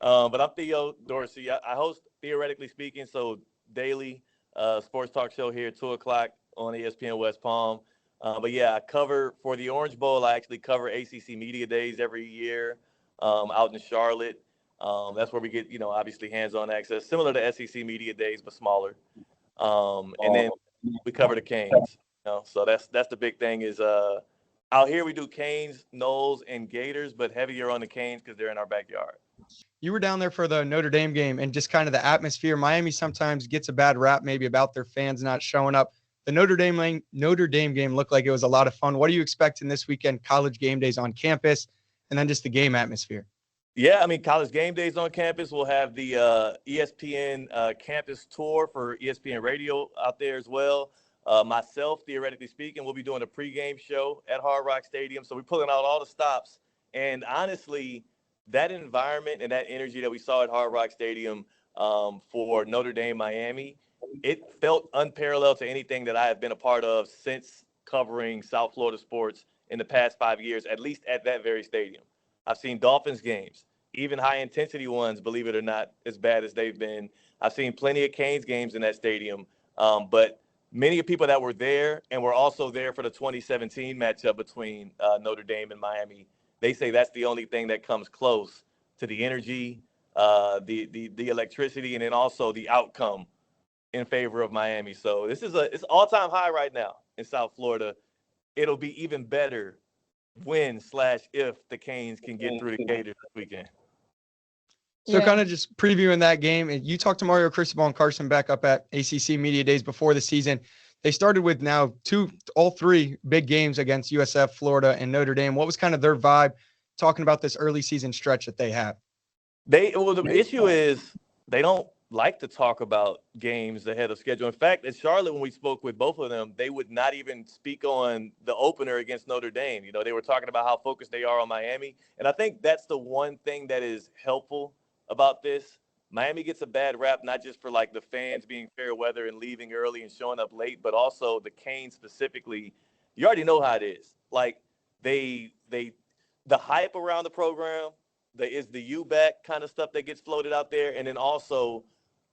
But I'm Theo Dorsey. I host Theoretically Speaking, so daily sports talk show here at 2 o'clock on ESPN West Palm. But yeah, I cover for the Orange Bowl. I actually cover ACC Media Days every year out in Charlotte. That's where we get, obviously hands-on access, similar to SEC Media Days, but smaller. And then we cover the Canes. So that's the big thing is out here we do Canes, Knowles, and Gators, but heavier on the Canes because they're in our backyard. You were down there for the Notre Dame game and just kind of the atmosphere. Miami sometimes gets a bad rap maybe about their fans not showing up. The Notre Dame game looked like it was a lot of fun. What do you expect in this weekend? College game days on campus, and then just the game atmosphere. Yeah, I mean, College Game Days on campus. We'll have the ESPN campus tour for ESPN Radio out there as well. Myself, Theoretically Speaking, we'll be doing a pregame show at Hard Rock Stadium. So we're pulling out all the stops. And honestly, that environment and that energy that we saw at Hard Rock Stadium for Notre Dame, Miami, it felt unparalleled to anything that I have been a part of since covering South Florida sports in the past 5 years, at least at that very stadium. I've seen Dolphins games, even high-intensity ones, believe it or not, as bad as they've been. I've seen plenty of Canes games in that stadium. But many of people that were there and were also there for the 2017 matchup between Notre Dame and Miami, they say that's the only thing that comes close to the energy, the electricity, and then also the outcome in favor of Miami. So it's all-time high right now in South Florida. It'll be even better when/if the Canes can get through the Gators this weekend. So kind of just previewing that game, and you talked to Mario Cristobal and Carson Beck up at ACC Media Days before the season. They started with now all three big games against USF, Florida, and Notre Dame. What was kind of their vibe talking about this early season stretch that they have? The issue is they don't like to talk about games ahead of schedule. In fact, at Charlotte, when we spoke with both of them, they would not even speak on the opener against Notre Dame. They were talking about how focused they are on Miami. And I think that's the one thing that is helpful about this. Miami gets a bad rap, not just for like the fans being fair weather and leaving early and showing up late, but also the Canes specifically. You already know how it is. Like the hype around the program, is the U back kind of stuff that gets floated out there. And then also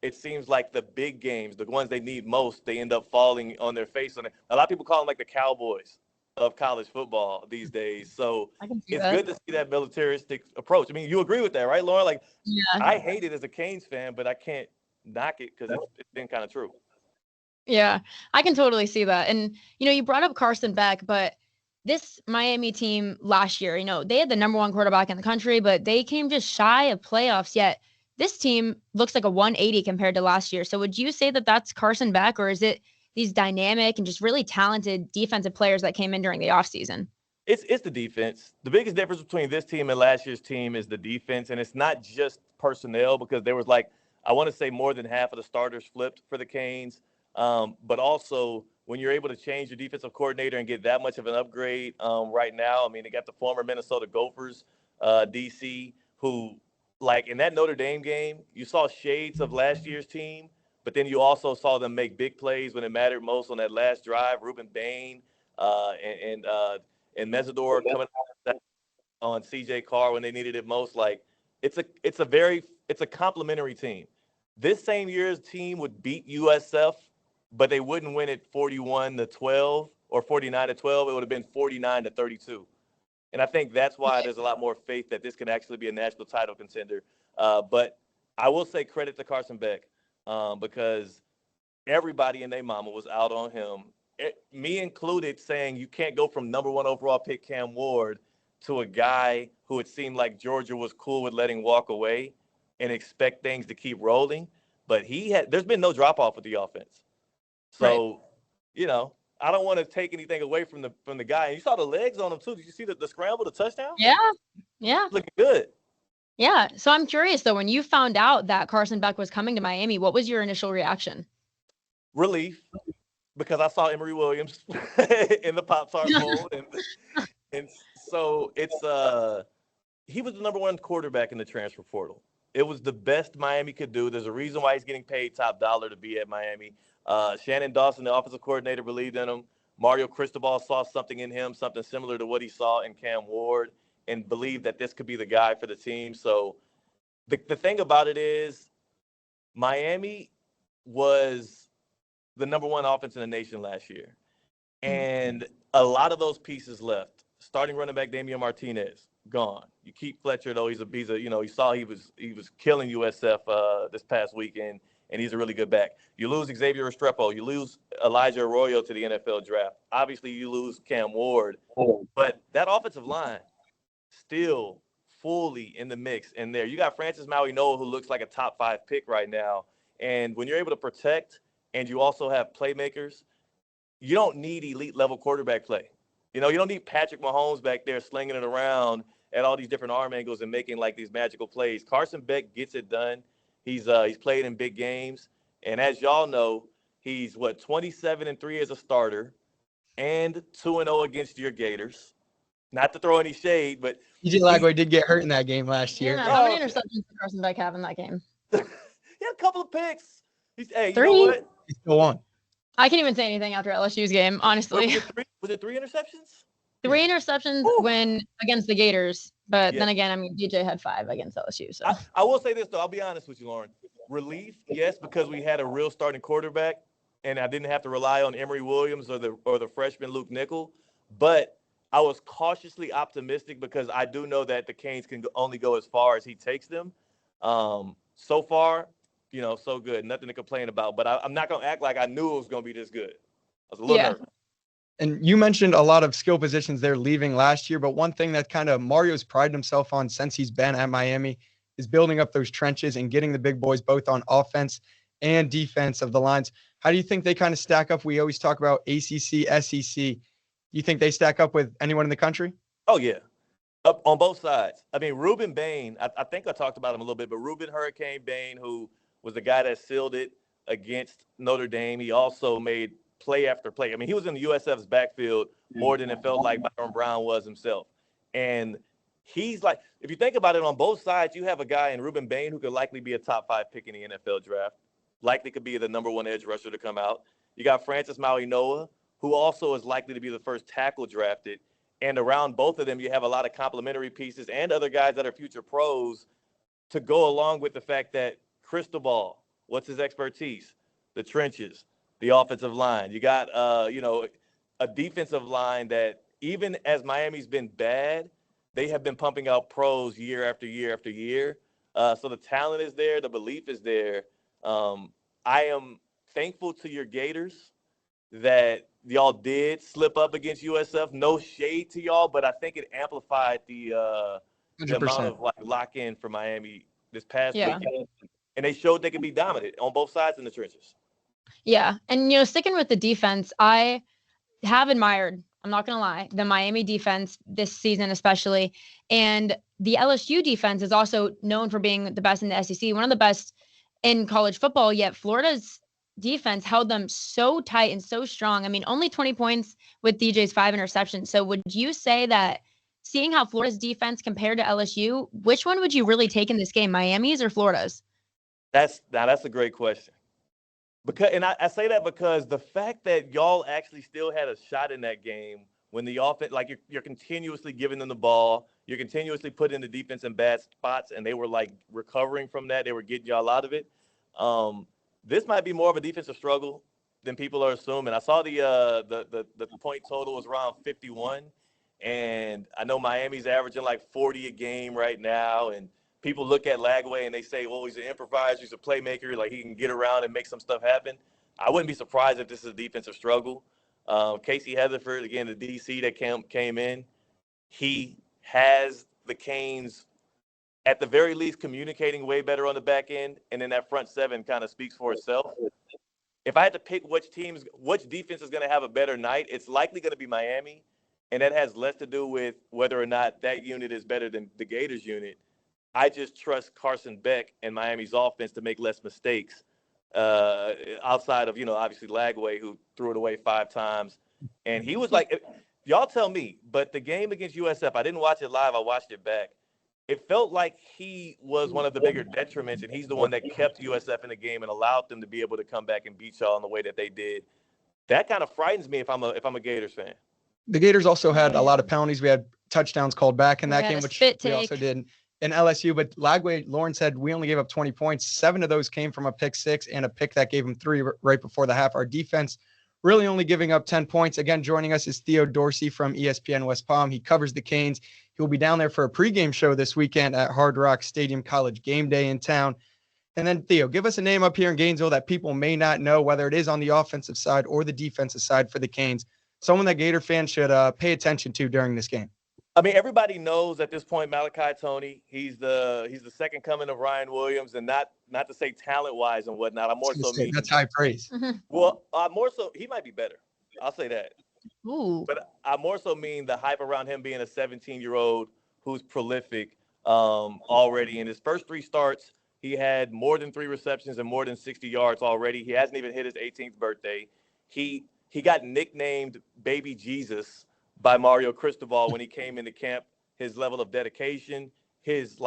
it seems like the big games, the ones they need most, they end up falling on their face. A lot of people call them like the Cowboys of college football these days. So it's good to see that militaristic approach. I mean, you agree with that, right, Lauren? Like, yeah. I hate it as a Canes fan, but I can't knock it because it's been kind of true. Yeah, I can totally see that. And, you brought up Carson Beck, but this Miami team last year, they had the number one quarterback in the country, but they came just shy of playoffs, yet this team looks like a 180 compared to last year. So would you say that that's Carson Beck, or is it these dynamic and just really talented defensive players that came in during the offseason? It's the defense. The biggest difference between this team and last year's team is the defense. And it's not just personnel, because there was I want to say more than half of the starters flipped for the Canes. But also when you're able to change your defensive coordinator and get that much of an upgrade right now, I mean, they got the former Minnesota Gophers, DC, who – like in that Notre Dame game, you saw shades of last year's team, but then you also saw them make big plays when it mattered most on that last drive. Ruben Bain and Mesidor coming on CJ Carr when they needed it most. Like it's a complimentary team. This same year's team would beat USF, but they wouldn't win it 41-12 or 49-12. It would have been 49-32. And I think that's why there's a lot more faith that this can actually be a national title contender. But I will say credit to Carson Beck because everybody and their mama was out on him, me included, saying you can't go from number one overall pick Cam Ward to a guy who it seemed like Georgia was cool with letting walk away and expect things to keep rolling. But there's been no drop-off with the offense. So, I don't want to take anything away from the guy. And you saw the legs on him too. Did you see the scramble, the touchdown? Yeah. Looking good. Yeah. So I'm curious though, when you found out that Carson Beck was coming to Miami, what was your initial reaction? Relief, because I saw Emory Williams in the Pop-Tart mold. And so he was the number one quarterback in the transfer portal. It was the best Miami could do. There's a reason why he's getting paid top dollar to be at Miami. Shannon Dawson, the offensive coordinator, believed in him. Mario Cristobal saw something in him, something similar to what he saw in Cam Ward, and believed that this could be the guy for the team. So the thing about it is Miami was the number one offense in the nation last year. And a lot of those pieces left. Starting running back Damian Martinez, gone. You keep Fletcher, though. He's a you saw he was killing USF this past weekend, and he's a really good back. You lose Xavier Restrepo. You lose Elijah Arroyo to the NFL draft. Obviously, you lose Cam Ward. But that offensive line still fully in the mix in there. You got Francis Maui-Noah, who looks like a top 5 pick right now. And when you're able to protect and you also have playmakers, you don't need elite level quarterback play. You don't need Patrick Mahomes back there slinging it around at all these different arm angles and making like these magical plays. Carson Beck gets it done. He's played in big games. And as y'all know, he's 27-3 as a starter and 2-0 against your Gators. Not to throw any shade, but EJ Lagway did get hurt in that game last year. Yeah, how many interceptions did Carson Beck have in that game? He had a couple of picks. Hey, 3? You know what? He still won. I can't even say anything after LSU's game, honestly. Was it 3 interceptions? 3 interceptions when against the Gators, but Yeah. then again, I mean, DJ had 5 against LSU. So I will say this though. I'll be honest with you, Lauren. Relief, yes, because we had a real starting quarterback, and I didn't have to rely on Emory Williams or the freshman Luke Nickel. But I was cautiously optimistic because I do know that the Canes can only go as far as he takes them. So far, so good. Nothing to complain about. But I'm not going to act like I knew it was going to be this good. I was a little nervous. And you mentioned a lot of skill positions they're leaving last year, but one thing that kind of Mario's prided himself on since he's been at Miami is building up those trenches and getting the big boys both on offense and defense of the lines. How do you think they kind of stack up? We always talk about ACC, SEC. You think they stack up with anyone in the country? Oh, yeah. Up on both sides. I mean, Ruben Bain, I think I talked about him a little bit, but Ruben Hurricane Bain, who was the guy that sealed it against Notre Dame, he also made play after play. I mean, he was in the USF's backfield more than it felt like Byron Brown was himself. And he's like, if you think about it, on both sides, you have a guy in Ruben Bain who could likely be a top 5 pick in the NFL draft, likely could be the number 1 edge rusher to come out. You got Francis Maui-Noah, who also is likely to be the first tackle drafted. And around both of them, you have a lot of complementary pieces and other guys that are future pros to go along with the fact that Cristobal, what's his expertise? The trenches, the offensive line. You got, a defensive line that even as Miami's been bad, they have been pumping out pros year after year after year. So the talent is there. The belief is there. I am thankful to your Gators that y'all did slip up against USF. No shade to y'all, but I think it amplified the amount of lock-in for Miami this past weekend. And they showed they could be dominant on both sides in the trenches. Yeah. And, sticking with the defense, I have admired, I'm not going to lie, the Miami defense this season especially. And the LSU defense is also known for being the best in the SEC, one of the best in college football, yet Florida's defense held them so tight and so strong. I mean, only 20 points with DJ's 5 interceptions. So would you say that seeing how Florida's defense compared to LSU, which one would you really take in this game, Miami's or Florida's? That's a great question. And I say that because the fact that y'all actually still had a shot in that game when the offense, like you're continuously giving them the ball, you're continuously putting the defense in bad spots, and they were like recovering from that. They were getting y'all out of it. This might be more of a defensive struggle than people are assuming. I saw the point total was around 51, and I know Miami's averaging like 40 a game right now. And people look at Lagway and they say, well, he's an improviser, he's a playmaker, like he can get around and make some stuff happen. I wouldn't be surprised if this is a defensive struggle. Casey Heatherford, again, the DC that came in, he has the Canes at the very least communicating way better on the back end, and then that front 7 kind of speaks for itself. If I had to pick which defense is going to have a better night, it's likely going to be Miami, and that has less to do with whether or not that unit is better than the Gators unit. I just trust Carson Beck and Miami's offense to make less mistakes outside of, obviously Lagway, who threw it away 5 times. And he was like, y'all tell me, but the game against USF, I didn't watch it live. I watched it back. It felt like he was one of the bigger detriments, and he's the one that kept USF in the game and allowed them to be able to come back and beat y'all in the way that they did. That kind of frightens me if I'm a Gators fan. The Gators also had a lot of penalties. We had touchdowns called back in that game, which we also did. in LSU, but Lagway, Lauren said we only gave up 20 points. 7 of those came from a pick 6 and a pick that gave them 3 right before the half. Our defense really only giving up 10 points. Again, joining us is Theo Dorsey from ESPN West Palm. He covers the Canes. He will be down there for a pregame show this weekend at Hard Rock Stadium, College Gameday in town. And then, Theo, give us a name up here in Gainesville that people may not know, whether it is on the offensive side or the defensive side for the Canes. Someone that Gator fans should pay attention to during this game. I mean, everybody knows at this point Malachi Toney. He's the second coming of Ryan Williams, and not to say talent-wise and whatnot. I'm more so mean that's high praise. Well, more so he might be better. I'll say that. Ooh. But I more so mean the hype around him being a 17-year-old who's prolific already. In his first 3 starts, he had more than 3 receptions and more than 60 yards already. He hasn't even hit his 18th birthday. He got nicknamed Baby Jesus by Mario Cristobal when he came into camp. His level of dedication, he is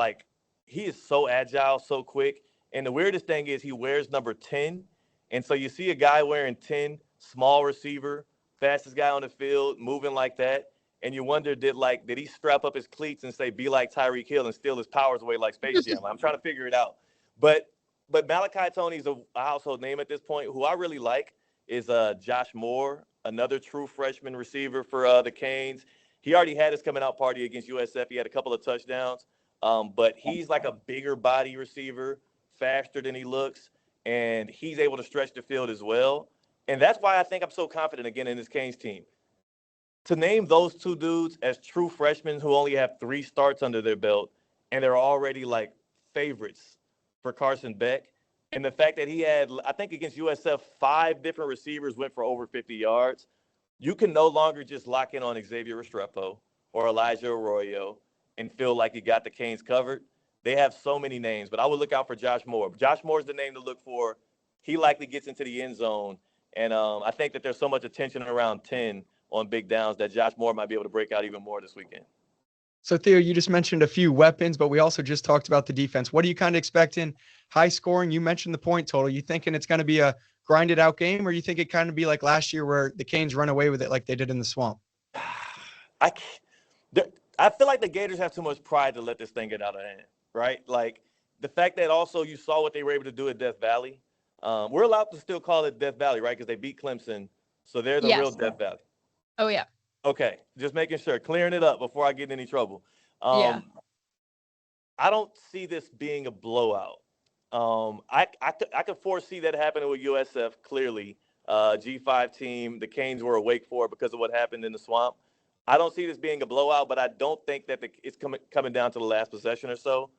so agile, so quick. And the weirdest thing is he wears number 10. And so you see a guy wearing 10, small receiver, fastest guy on the field, moving like that. And you wonder, did he strap up his cleats and say, be like Tyreek Hill and steal his powers away like Space Jam? I'm trying to figure it out. But Malachi Toney's a household name at this point. Who I really like is Josh Moore, another true freshman receiver for the Canes. He already had his coming out party against USF. He had a couple of touchdowns. But he's like a bigger body receiver, faster than he looks, and he's able to stretch the field as well. And that's why I think I'm so confident again in this Canes team. To name those 2 dudes as true freshmen who only have 3 starts under their belt, and they're already favorites for Carson Beck. And the fact that he had, I think against USF, 5 different receivers went for over 50 yards. You can no longer just lock in on Xavier Restrepo or Elijah Arroyo and feel like you got the Canes covered. They have so many names, but I would look out for Josh Moore. Josh Moore is the name to look for. He likely gets into the end zone. And I think that there's so much attention around 10 on big downs that Josh Moore might be able to break out even more this weekend. So, Theo, you just mentioned a few weapons, but we also just talked about the defense. What are you kind of expecting? High scoring? You mentioned the point total. You thinking it's going to be a grinded out game, or you think it kind of be like last year where the Canes run away with it like they did in the Swamp? I feel like the Gators have too much pride to let this thing get out of hand, right? The fact that also you saw what they were able to do at Death Valley. We're allowed to still call it Death Valley, right? Because they beat Clemson. So they're the real Death Valley. Oh, yeah. Okay, just making sure, clearing it up before I get in any trouble. Yeah. I don't see this being a blowout. I could foresee that happening with USF, clearly. G5 team, the Canes were awake for it because of what happened in the Swamp. I don't see this being a blowout, but I don't think that it's coming down to the last possession or so.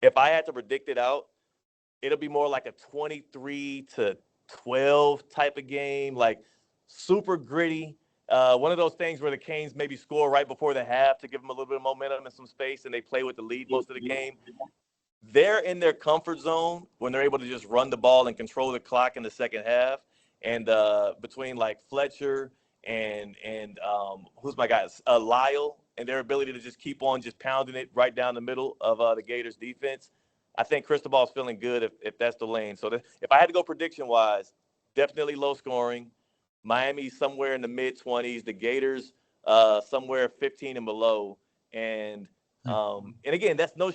If I had to predict it out, it'll be more like a 23-12 type of game, super gritty. One of those things where the Canes maybe score right before the half to give them a little bit of momentum and some space, and they play with the lead most of the game. They're in their comfort zone when they're able to just run the ball and control the clock in the second half. And between Fletcher and who's my guy, Lyle, and their ability to just keep on just pounding it right down the middle of the Gators defense, I think Cristobal's feeling good if that's the lane. So if I had to go prediction-wise, definitely low scoring. Miami somewhere in the mid-20s, the Gators somewhere 15 and below. And again, that's no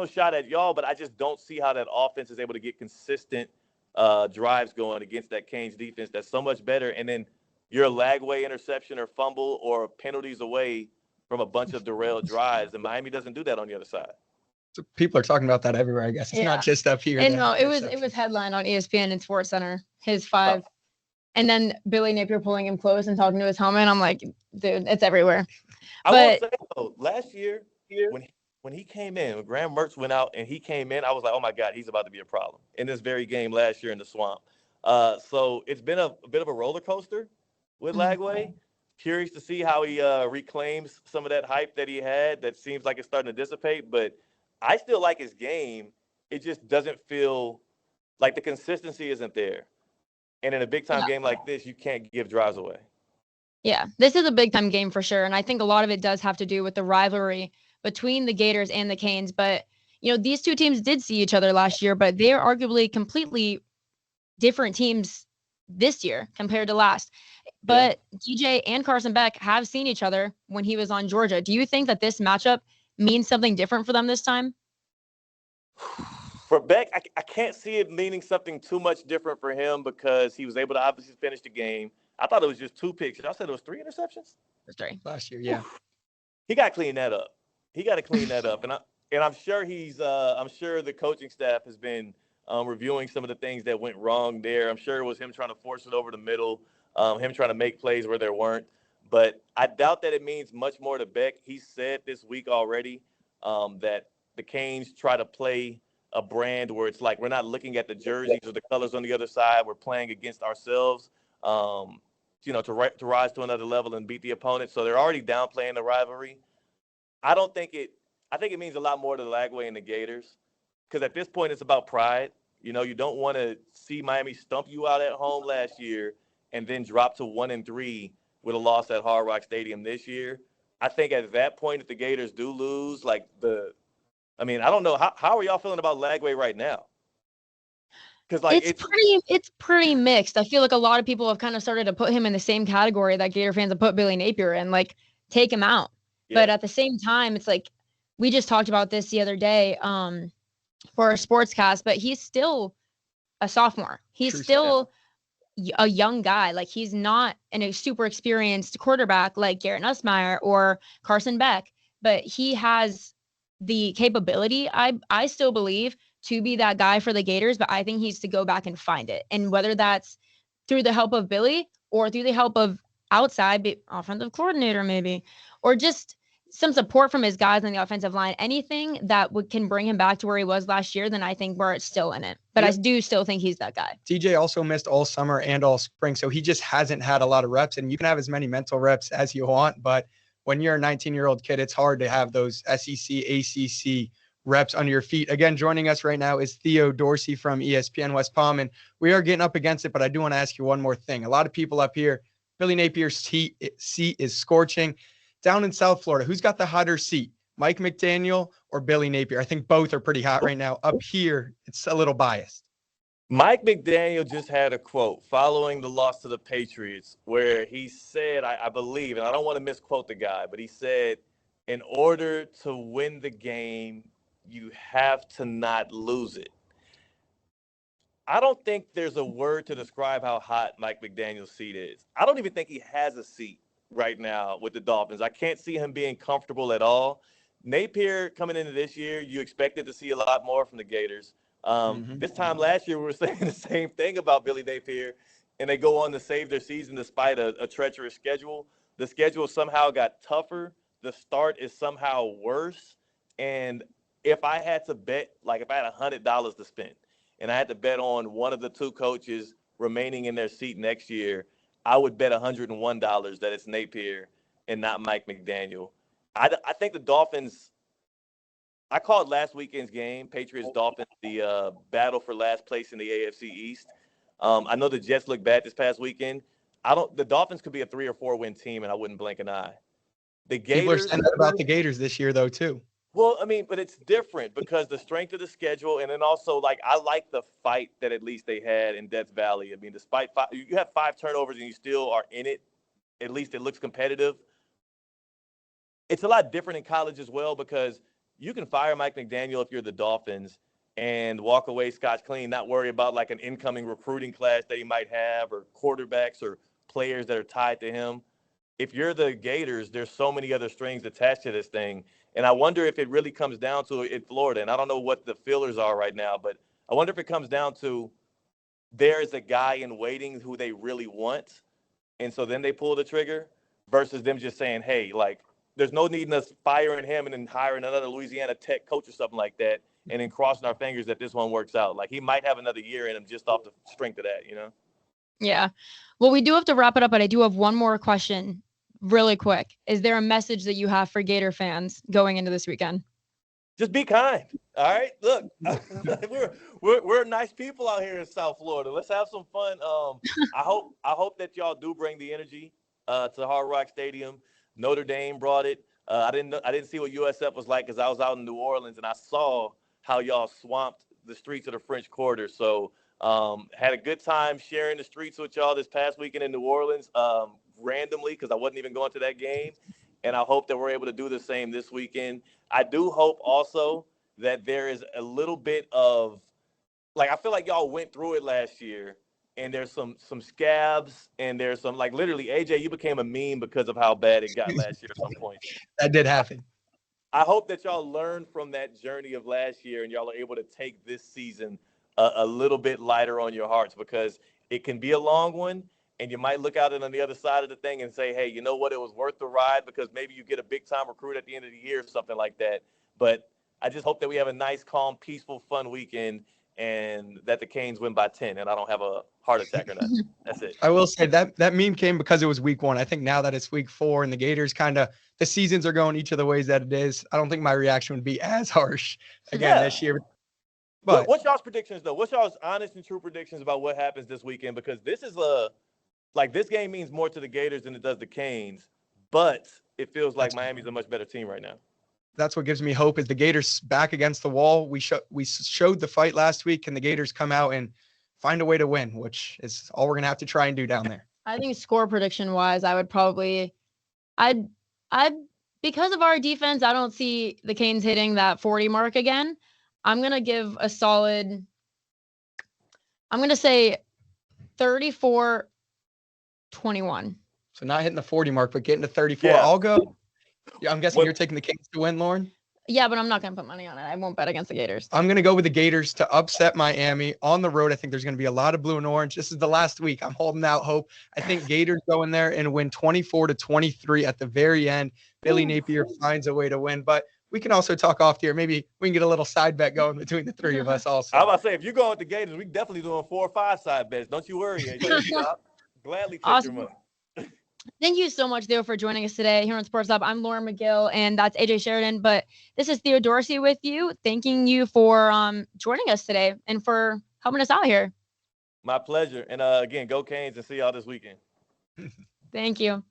shot at y'all, but I just don't see how that offense is able to get consistent drives going against that Canes defense that's so much better. And then you're a Lagway interception or fumble or penalties away from a bunch of derailed drives, and Miami doesn't do that on the other side. So people are talking about that everywhere, I guess. It's not just up here. And no, it was headline on ESPN and Sports Center, his 5. Oh. And then Billy Napier pulling him close and talking to his helmet. I'm like, dude, it's everywhere. I will say, though, last year when he came in, when Graham Mertz went out and he came in, I was like, oh, my God, he's about to be a problem in this very game last year in the Swamp. So it's been a bit of a roller coaster with Lagway. Curious to see how he reclaims some of that hype that he had that seems like it's starting to dissipate. But I still like his game. It just doesn't feel like the consistency isn't there. And in a big-time game like this, you can't give drives away. Yeah, this is a big-time game for sure. And I think a lot of it does have to do with the rivalry between the Gators and the Canes. But, these 2 teams did see each other last year, but they're arguably completely different teams this year compared to last. But DJ and Carson Beck have seen each other when he was on Georgia. Do you think that this matchup means something different for them this time? For Beck, I can't see it meaning something too much different for him because he was able to obviously finish the game. I thought it was just 2 picks. I said it was 3 interceptions. That's right. Last year, yeah. He got to clean that up. He got to clean that up, and I'm sure I'm sure the coaching staff has been reviewing some of the things that went wrong there. I'm sure it was him trying to force it over the middle, him trying to make plays where there weren't. But I doubt that it means much more to Beck. He said this week already that the Canes try to play a brand where it's like we're not looking at the jerseys or the colors on the other side. We're playing against ourselves, to rise to another level and beat the opponent. So they're already downplaying the rivalry. I think it means a lot more to the Lagway and the Gators because at this point it's about pride. You don't want to see Miami stump you out at home last year and then drop to 1-3 with a loss at Hard Rock Stadium this year. I think at that point, if the Gators do lose, I don't know. How are y'all feeling about Lagway right now? Because it's pretty mixed. I feel like a lot of people have kind of started to put him in the same category that Gator fans have put Billy Napier in, like take him out. Yeah. But at the same time, it's like we just talked about this the other day for our sportscast, but he's still a sophomore. He's still a young guy. Like he's not a super experienced quarterback like Garrett Nussmeier or Carson Beck, but he has the capability, I still believe, to be that guy for the Gators, but I think he needs to go back and find it. And whether that's through the help of Billy or through the help of outside offensive coordinator maybe, or just some support from his guys on the offensive line, anything that can bring him back to where he was last year, then I think we're still in it. But I do still think he's that guy. TJ also missed all summer and all spring, so he just hasn't had a lot of reps. And you can have as many mental reps as you want, but when you're a 19-year-old kid, it's hard to have those SEC, ACC reps under your feet. Again, joining us right now is Theo Dorsey from ESPN West Palm, and we are getting up against it, but I do want to ask you one more thing. A lot of people up here, Billy Napier's seat is scorching. Down in South Florida, who's got the hotter seat, Mike McDaniel or Billy Napier? I think both are pretty hot right now. Up here, it's a little biased. Mike McDaniel just had a quote following the loss to the Patriots where he said, I believe, and I don't want to misquote the guy, but he said, in order to win the game, you have to not lose it. I don't think there's a word to describe how hot Mike McDaniel's seat is. I don't even think he has a seat right now with the Dolphins. I can't see him being comfortable at all. Napier coming into this year, you expected to see a lot more from the Gators. This time last year, we were saying the same thing about Billy Napier, and they go on to save their season despite a treacherous schedule. The schedule somehow got tougher. The start is somehow worse. And if I had to bet, like if I had $100 to spend, and I had to bet on one of the two coaches remaining in their seat next year, I would bet $101 that it's Napier and not Mike McDaniel. I think the Dolphins – I called last weekend's game, Patriots-Dolphins, the battle for last place in the AFC East. I know the Jets look bad this past weekend. The Dolphins could be a 3 or 4 win team, and I wouldn't blink an eye. The Gators – people are saying that about the Gators this year, though, too. Well, I mean, but it's different because the strength of the schedule, and then also, I like the fight that at least they had in Death Valley. I mean, despite you have 5 turnovers and you still are in it, at least it looks competitive. It's a lot different in college as well because you can fire Mike McDaniel if you're the Dolphins and walk away scotch clean, not worry about like an incoming recruiting class that he might have or quarterbacks or players that are tied to him. If you're the Gators, there's so many other strings attached to this thing. And I wonder if it really comes down to it in Florida. And I don't know what the feelers are right now, but I wonder if it comes down to there is a guy in waiting who they really want. And so then they pull the trigger versus them just saying, hey, there's no need in us firing him and then hiring another Louisiana Tech coach or something like that and then crossing our fingers that this one works out. He might have another year in him just off the strength of that, you know? Yeah. Well, we do have to wrap it up, but I do have one more question really quick. Is there a message that you have for Gator fans going into this weekend? Just be kind. All right. Look, we're nice people out here in South Florida. Let's have some fun. I hope that y'all do bring the energy to Hard Rock Stadium. Notre Dame brought it. I didn't see what USF was like because I was out in New Orleans and I saw how y'all swamped the streets of the French Quarter. So had a good time sharing the streets with y'all this past weekend in New Orleans randomly because I wasn't even going to that game. And I hope that we're able to do the same this weekend. I do hope also that there is a little bit of, like, I feel like y'all went through it last year, and there's some scabs, and there's some, like, literally, AJ, you became a meme because of how bad it got last year at some point. That did happen. I hope that y'all learned from that journey of last year, and y'all are able to take this season a little bit lighter on your hearts, because it can be a long one, and you might look out on the other side of the thing and say, hey, you know what, it was worth the ride, because maybe you get a big-time recruit at the end of the year or something like that. But I just hope that we have a nice, calm, peaceful, fun weekend, and that the Canes win by 10, and I don't have a heart attack or nothing. That's it. I will say that meme came because it was week 1. I think now that it's week 4 and the Gators the seasons are going each of the ways that it is, I don't think my reaction would be as harsh again this year. But what's y'all's predictions, though? What's y'all's honest and true predictions about what happens this weekend? Because this is this game means more to the Gators than it does the Canes, but it feels like Miami's a much better team right now. That's what gives me hope is the Gators back against the wall. We showed the fight last week, and the Gators come out and find a way to win, which is all we're going to have to try and do down there. I think score prediction wise, I would probably, because of our defense, I don't see the Canes hitting that 40 mark again. I'm going to give a solid, I'm going to say 34-21. So not hitting the 40 mark, but getting to 34. Yeah. I'll go. Yeah, I'm guessing you're taking the Canes to win, Lauren? Yeah, but I'm not going to put money on it. I won't bet against the Gators. I'm going to go with the Gators to upset Miami on the road. I think there's going to be a lot of blue and orange. This is the last week. I'm holding out hope. I think Gators go in there and win 24-23 at the very end. Billy Napier finds a way to win, but we can also talk off here. Maybe we can get a little side bet going between the three of us also. I was about to say, if you're going with the Gators, we definitely doing 4 or 5 side bets. Don't you worry. I'll gladly take your money. Thank you so much, Theo, for joining us today here on Sports Up. I'm Lauren Mcgill, and that's AJ Sheridan. But this is Theo Dorsey with you, thanking you for joining us today and for helping us out here. My pleasure. And again, go Canes and see y'all this weekend. Thank you.